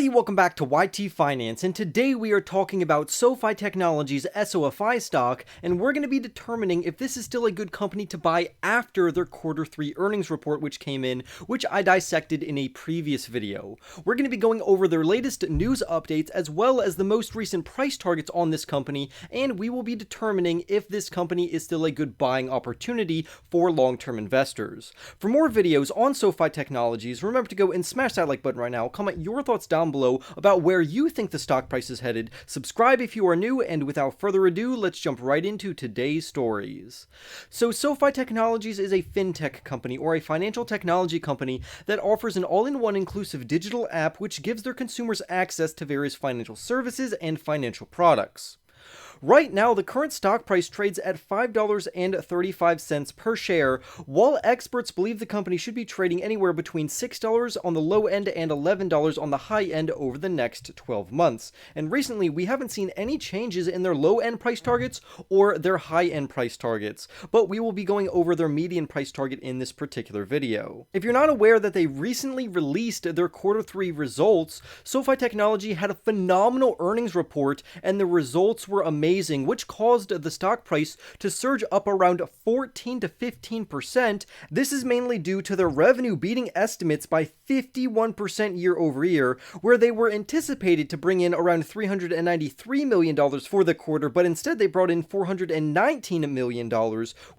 Hey, welcome back to YT Finance, and today we are talking about Sofi Technologies' SOFI stock, and we're going to be determining if this is still a good company to buy after their Q3 earnings report which came in, which I dissected in a previous video. We're going to be going over their latest news updates as well as the most recent price targets on this company, and we will be determining if this company is still a good buying opportunity for long-term investors. For more videos on Sofi Technologies, remember to go and smash that like button right now, comment your thoughts down below about where you think the stock price is headed, subscribe if you are new, and without further ado, let's jump right into today's stories. So Sofi Technologies is a fintech company or a financial technology company that offers an all-in-one inclusive digital app which gives their consumers access to various financial services and financial products. Right now, the current stock price trades at $5.35 per share, while experts believe the company should be trading anywhere between $6 on the low end and $11 on the high end over the next 12 months. And recently, we haven't seen any changes in their low-end price targets or their high-end price targets, but we will be going over their median price target in this particular video. If you're not aware that they recently released their Q3 results, Sofi Technology had a phenomenal earnings report, and the results were amazing, which caused the stock price to surge up around 14 to 15%. This is mainly due to their revenue beating estimates by 51% year over year, where they were anticipated to bring in around $393 million for the quarter, but instead they brought in $419 million,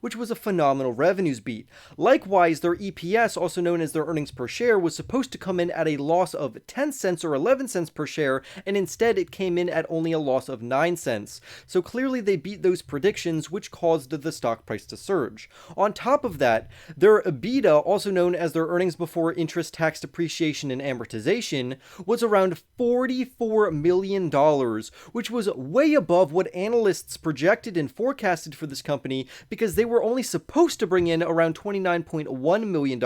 which was a phenomenal revenues beat. Likewise, their EPS, also known as their earnings per share, was supposed to come in at a loss of 10 cents or 11 cents per share, and instead it came in at only a loss of 9 cents. So clearly they beat those predictions, which caused the stock price to surge. On top of that, their EBITDA, also known as their earnings before interest, tax, depreciation, and amortization, was around $44 million, which was way above what analysts projected and forecasted for this company, because they were only supposed to bring in around $29.1 million,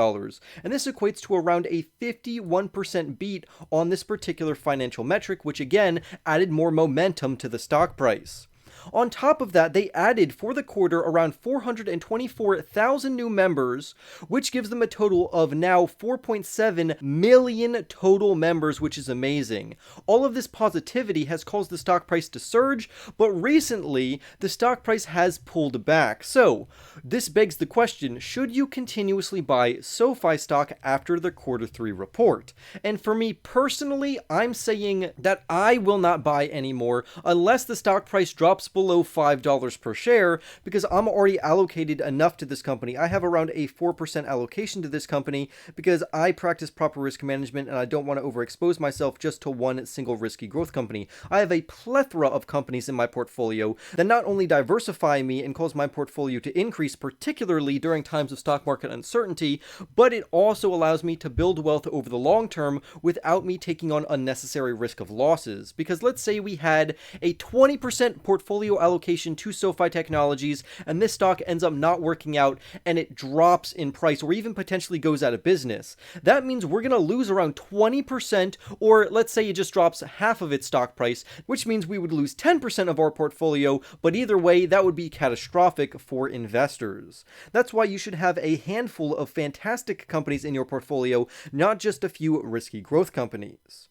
and this equates to around a 51% beat on this particular financial metric, which again added more momentum to the stock price. On top of that, they added for the quarter around 424,000 new members, which gives them a total of now 4.7 million total members, which is amazing. All of this positivity has caused the stock price to surge, but recently the stock price has pulled back. So this begs the question, should you continuously buy Sofi stock after the Q3 report? And for me personally, I'm saying that I will not buy anymore unless the stock price drops below $5 per share, because I'm already allocated enough to this company. I have around a 4% allocation to this company because I practice proper risk management and I don't want to overexpose myself just to one single risky growth company. I have a plethora of companies in my portfolio that not only diversify me and cause my portfolio to increase, particularly during times of stock market uncertainty, but it also allows me to build wealth over the long term without me taking on unnecessary risk of losses. Because let's say we had a 20% portfolio allocation to Sofi Technologies and this stock ends up not working out and it drops in price or even potentially goes out of business. That means we're going to lose around 20%, or let's say it just drops half of its stock price, which means we would lose 10% of our portfolio, but either way, that would be catastrophic for investors. That's why you should have a handful of fantastic companies in your portfolio, not just a few risky growth companies.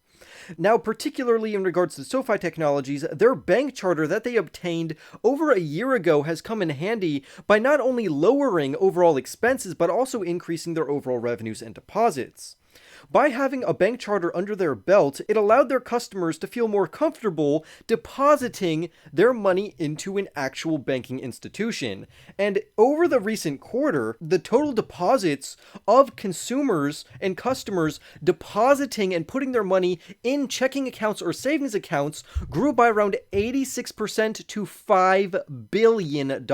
Now, particularly in regards to Sofi Technologies, their bank charter that they obtained over a year ago has come in handy by not only lowering overall expenses, but also increasing their overall revenues and deposits. By having a bank charter under their belt, it allowed their customers to feel more comfortable depositing their money into an actual banking institution. And over the recent quarter, the total deposits of consumers and customers depositing and putting their money in checking accounts or savings accounts grew by around 86% to $5 billion.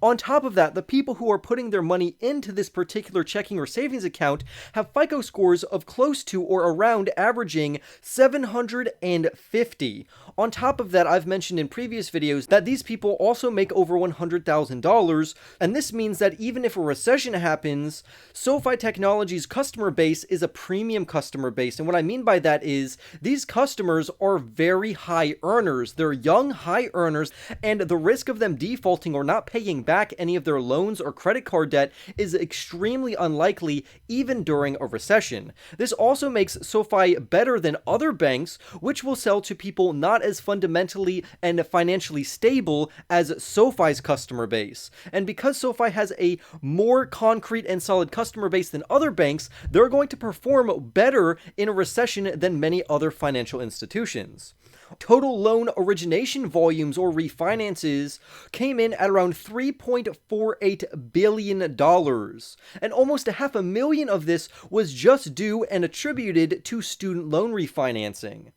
On top of that, the people who are putting their money into this particular checking or savings account have FICO scores of close to or around averaging 750. On top of that, I've mentioned in previous videos that these people also make over $100,000, and this means that even if a recession happens, SoFi Technologies' customer base is a premium customer base. And what I mean by that is these customers are very high earners. They're young, high earners, and the risk of them defaulting or not paying back any of their loans or credit card debt is extremely unlikely even during a recession. This also makes SoFi better than other banks, which will sell to people not as fundamentally and financially stable as SoFi's customer base. And because SoFi has a more concrete and solid customer base than other banks, they're going to perform better in a recession than many other financial institutions. Total loan origination volumes or refinances came in at around $3.48 billion, and almost 500,000 of this was just due and attributed to student loan refinancing.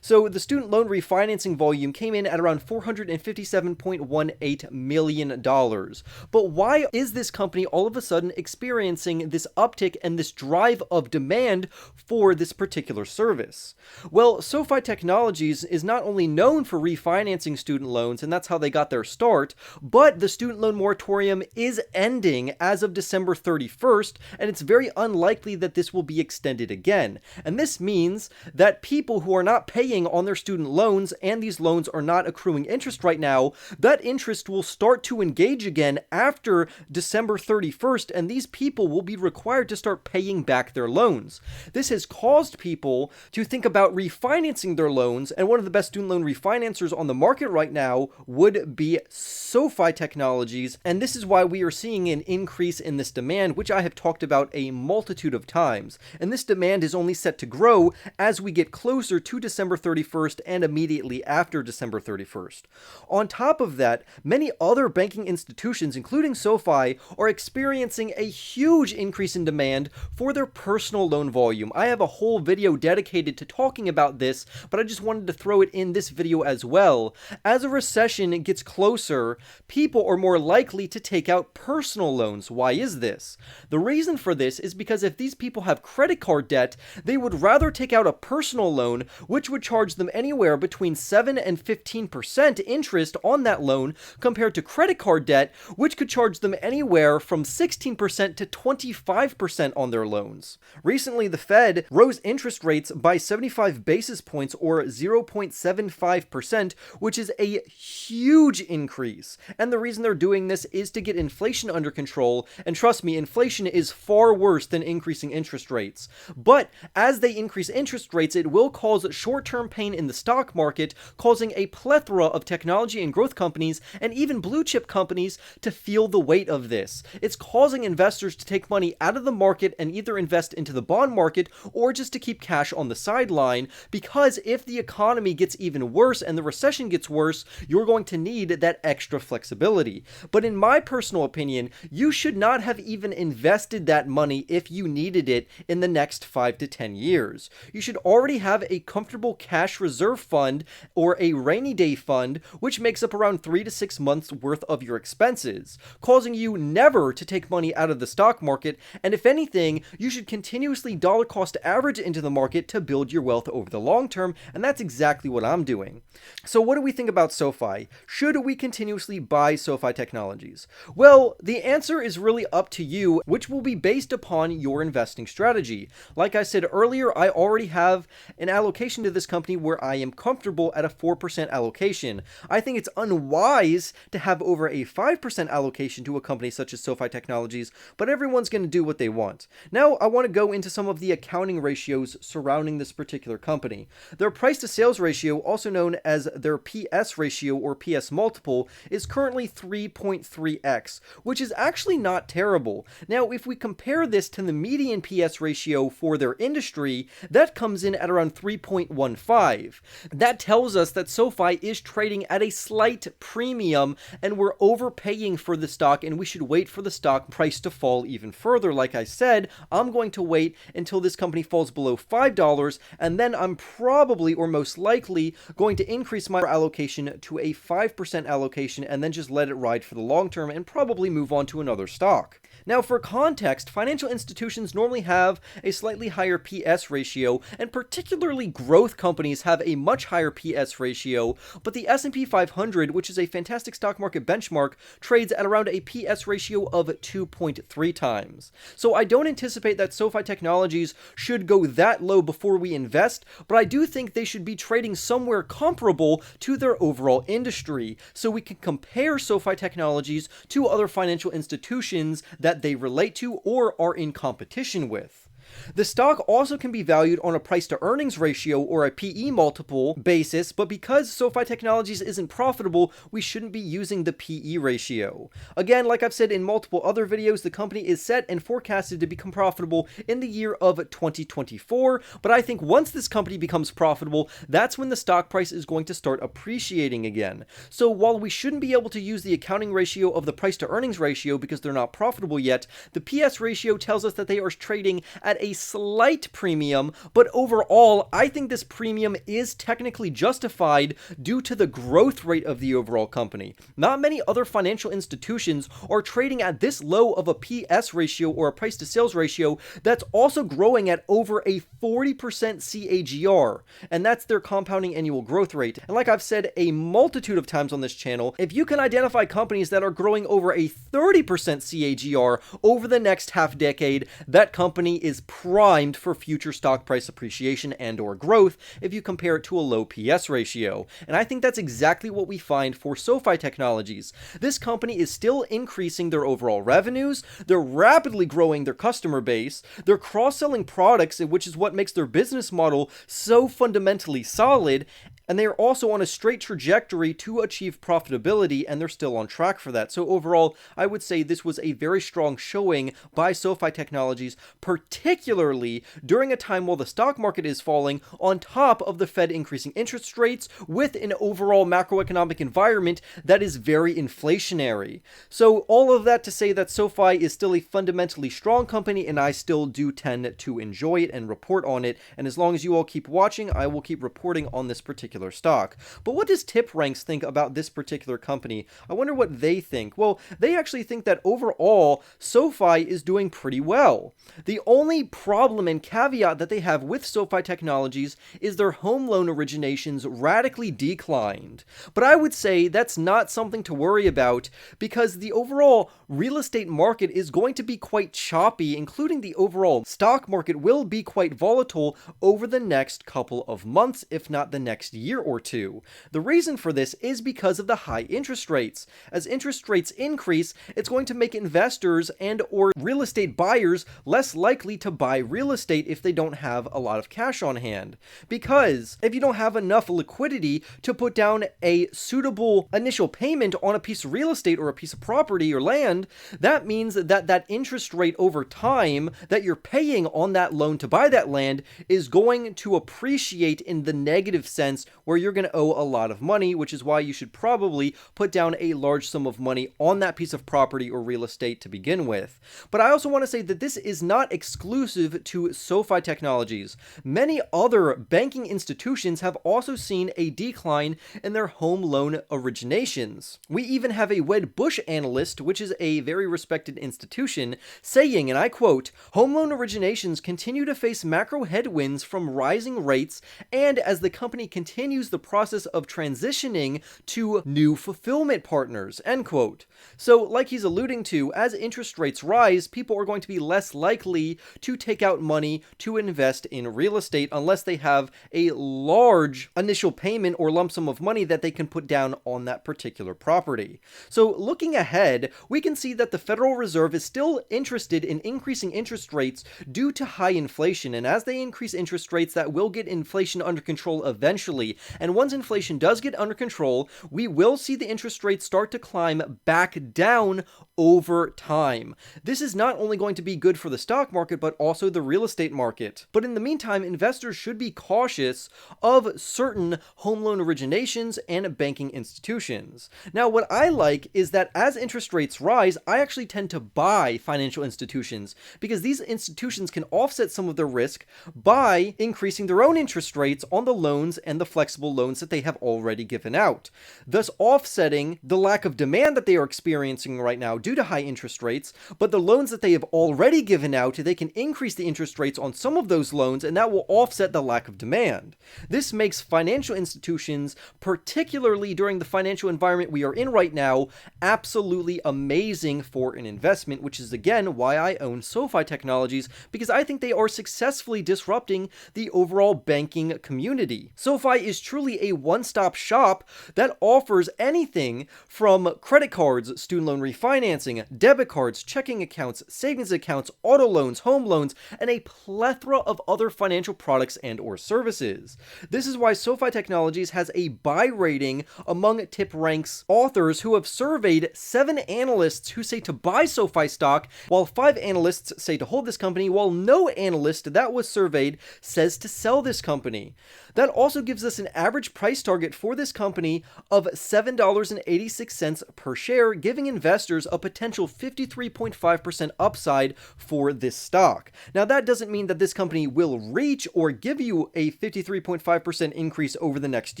So the student loan refinancing volume came in at around $457.18 million. But why is this company all of a sudden experiencing this uptick and this drive of demand for this particular service? Well, SoFi Technologies is not only known for refinancing student loans, and that's how they got their start, but the student loan moratorium is ending as of December 31st, and it's very unlikely that this will be extended again. And this means that people who are not paying on their student loans and these loans are not accruing interest right now, that interest will start to engage again after December 31st, and these people will be required to start paying back their loans. This has caused people to think about refinancing their loans, and one of the best student loan refinancers on the market right now would be SoFi Technologies, and this is why we are seeing an increase in this demand, which I have talked about a multitude of times. And this demand is only set to grow as we get closer to December 31st and immediately after December 31st. On top of that, many other banking institutions, including SoFi, are experiencing a huge increase in demand for their personal loan volume. I have a whole video dedicated to talking about this, but I just wanted to throw it in this video as well. As a recession gets closer, people are more likely to take out personal loans. Why is this? The reason for this is because if these people have credit card debt, they would rather take out a personal loan, which would charge them anywhere between 7 and 15% interest on that loan, compared to credit card debt, which could charge them anywhere from 16% to 25% on their loans. Recently, the Fed rose interest rates by 75 basis points or 0.75%, which is a huge increase. And the reason they're doing this is to get inflation under control, and trust me, inflation is far worse than increasing interest rates. But as they increase interest rates, it will cause short-term pain in the stock market, causing a plethora of technology and growth companies and even blue chip companies to feel the weight of this. It's causing investors to take money out of the market and either invest into the bond market or just to keep cash on the sideline, because if the economy gets even worse and the recession gets worse, you're going to need that extra flexibility. But in my personal opinion, you should not have even invested that money if you needed it in the next 5 to 10 years. You should already have a comfortable cash reserve fund or a rainy day fund, which makes up around 3 to 6 months worth of your expenses, causing you never to take money out of the stock market. And if anything, you should continuously dollar cost average into the market to build your wealth over the long term, and that's exactly what I'm doing. So what do we think about SoFi? Should we continuously buy SoFi Technologies? Well, the answer is really up to you, which will be based upon your investing strategy. Like I said earlier, I already have an allocation to this company where I am comfortable at a 4% allocation. I think it's unwise to have over a 5% allocation to a company such as SoFi Technologies, but everyone's going to do what they want. Now, I want to go into some of the accounting ratios surrounding this particular company. Their price to sales ratio, also known as their PS ratio or PS multiple, is currently 3.3x, which is actually not terrible. Now, if we compare this to the median PS ratio for their industry, that comes in at around 3.15. That tells us that SoFi is trading at a slight premium and we're overpaying for the stock, and we should wait for the stock price to fall even further. Like I said, I'm going to wait until this company falls below $5, and then I'm probably or most likely going to increase my allocation to a 5% allocation and then just let it ride for the long term and probably move on to another stock. Now, for context, financial institutions normally have a slightly higher PS ratio, and particularly growth companies have a much higher PS ratio, but the S&P 500, which is a fantastic stock market benchmark, trades at around a PS ratio of 2.3 times. So I don't anticipate that SoFi Technologies should go that low before we invest, but I do think they should be trading somewhere comparable to their overall industry, so we can compare SoFi Technologies to other financial institutions that they relate to or are in competition with. The stock also can be valued on a price to earnings ratio or a PE multiple basis, but because SoFi Technologies isn't profitable, we shouldn't be using the PE ratio. Again, like I've said in multiple other videos, the company is set and forecasted to become profitable in the year of 2024, but I think once this company becomes profitable, that's when the stock price is going to start appreciating again. So while we shouldn't be able to use the accounting ratio of the price to earnings ratio because they're not profitable yet, the PS ratio tells us that they are trading at a slight premium, but overall, I think this premium is technically justified due to the growth rate of the overall company. Not many other financial institutions are trading at this low of a PS ratio or a price to sales ratio that's also growing at over a 40% CAGR, and that's their compounding annual growth rate. And like I've said a multitude of times on this channel, if you can identify companies that are growing over a 30% CAGR over the next half decade, that company is primed for future stock price appreciation and or growth if you compare it to a low PS ratio. And I think that's exactly what we find for SoFi Technologies. This company is still increasing their overall revenues, they're rapidly growing their customer base, they're cross-selling products, which is what makes their business model so fundamentally solid, and they are also on a straight trajectory to achieve profitability, and they're still on track for that. So overall, I would say this was a very strong showing by SoFi Technologies, particularly during a time while the stock market is falling, on top of the Fed increasing interest rates with an overall macroeconomic environment that is very inflationary. So all of that to say that SoFi is still a fundamentally strong company, and I still do tend to enjoy it and report on it, and as long as you all keep watching, I will keep reporting on this particular stock. But what does TipRanks think about this particular company? I wonder what they think. Well, they actually think that overall, SoFi is doing pretty well. The only problem and caveat that they have with SoFi Technologies is their home loan originations radically declined. But I would say that's not something to worry about because the overall real estate market is going to be quite choppy, including the overall stock market will be quite volatile over the next couple of months, if not the next year or two. The reason for this is because of the high interest rates. As interest rates increase, it's going to make investors and or real estate buyers less likely to buy real estate if they don't have a lot of cash on hand. Because if you don't have enough liquidity to put down a suitable initial payment on a piece of real estate or a piece of property or land, that means that that interest rate over time that you're paying on that loan to buy that land is going to appreciate in the negative sense where you're going to owe a lot of money, which is why you should probably put down a large sum of money on that piece of property or real estate to begin with. But I also want to say that this is not exclusive to SoFi Technologies. Many other banking institutions have also seen a decline in their home loan originations. We even have a Wedbush analyst, which is a very respected institution, saying, and I quote, "Home loan originations continue to face macro headwinds from rising rates and as the company continues the process of transitioning to new fulfillment partners," end quote. So like he's alluding to, as interest rates rise, people are going to be less likely to take out money to invest in real estate unless they have a large initial payment or lump sum of money that they can put down on that particular property. So looking ahead, we can see that the Federal Reserve is still interested in increasing interest rates due to high inflation, and as they increase interest rates, that will get inflation under control eventually. And once inflation does get under control, we will see the interest rates start to climb back down over time. This is not only going to be good for the stock market, but also the real estate market. But in the meantime, investors should be cautious of certain home loan originations and banking institutions. Now, what I like is that as interest rates rise, I actually tend to buy financial institutions because these institutions can offset some of their risk by increasing their own interest rates on the loans and the flexible loans that they have already given out, thus offsetting the lack of demand that they are experiencing right now due to high interest rates, but the loans that they have already given out, they can increase the interest rates on some of those loans, and that will offset the lack of demand. This makes financial institutions, particularly during the financial environment we are in right now, absolutely amazing for an investment, which is again why I own SoFi Technologies, because I think they are successfully disrupting the overall banking community. SoFi is truly a one-stop shop that offers anything from credit cards, student loan refinancing, debit cards, checking accounts, savings accounts, auto loans, home loans, and a plethora of other financial products and or services. This is why SoFi Technologies has a buy rating among TipRank's authors, who have surveyed 7 analysts who say to buy SoFi stock, while 5 analysts say to hold this company, while no analyst that was surveyed says to sell this company. That also gives us an average price target for this company of $7.86 per share, giving investors a potential 53.5% upside for this stock. Now, that doesn't mean that this company will reach or give you a 53.5% increase over the next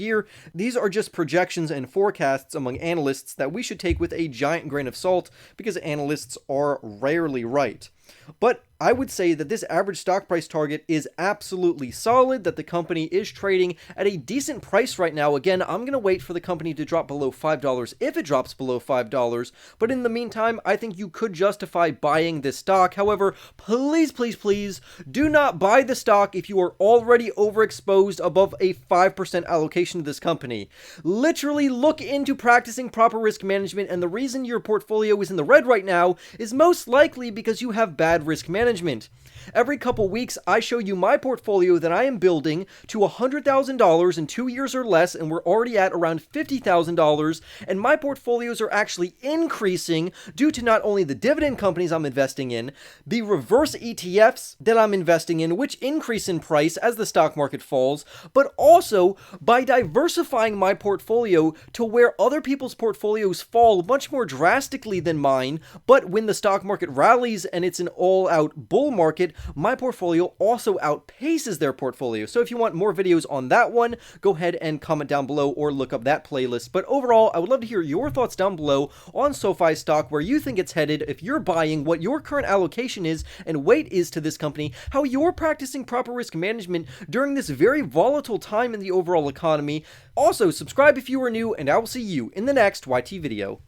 year. These are just projections and forecasts among analysts that we should take with a giant grain of salt, because analysts are rarely right. But I would say that this average stock price target is absolutely solid, that the company is trading at a decent price right now. Again, I'm going to wait for the company to drop below $5 if it drops below $5, but in the meantime, I think you could justify buying this stock. However, please, please, please do not buy the stock if you are already overexposed above a 5% allocation to this company. Literally look into practicing proper risk management, and the reason your portfolio is in the red right now is most likely because you have bad risk management. Every couple weeks, I show you my portfolio that I am building to $100,000 in 2 years or less, and we're already at around $50,000, and my portfolios are actually increasing due to not only the dividend companies I'm investing in, the reverse ETFs that I'm investing in, which increase in price as the stock market falls, but also by diversifying my portfolio to where other people's portfolios fall much more drastically than mine, but when the stock market rallies and it's an all-out bull market, my portfolio also outpaces their portfolio. So if you want more videos on that one, go ahead and comment down below or look up that playlist. But overall, I would love to hear your thoughts down below on SoFi stock, where you think it's headed, if you're buying, what your current allocation is and weight is to this company, how you're practicing proper risk management during this very volatile time in the overall economy. Also, subscribe if you are new, and I will see you in the next YT video.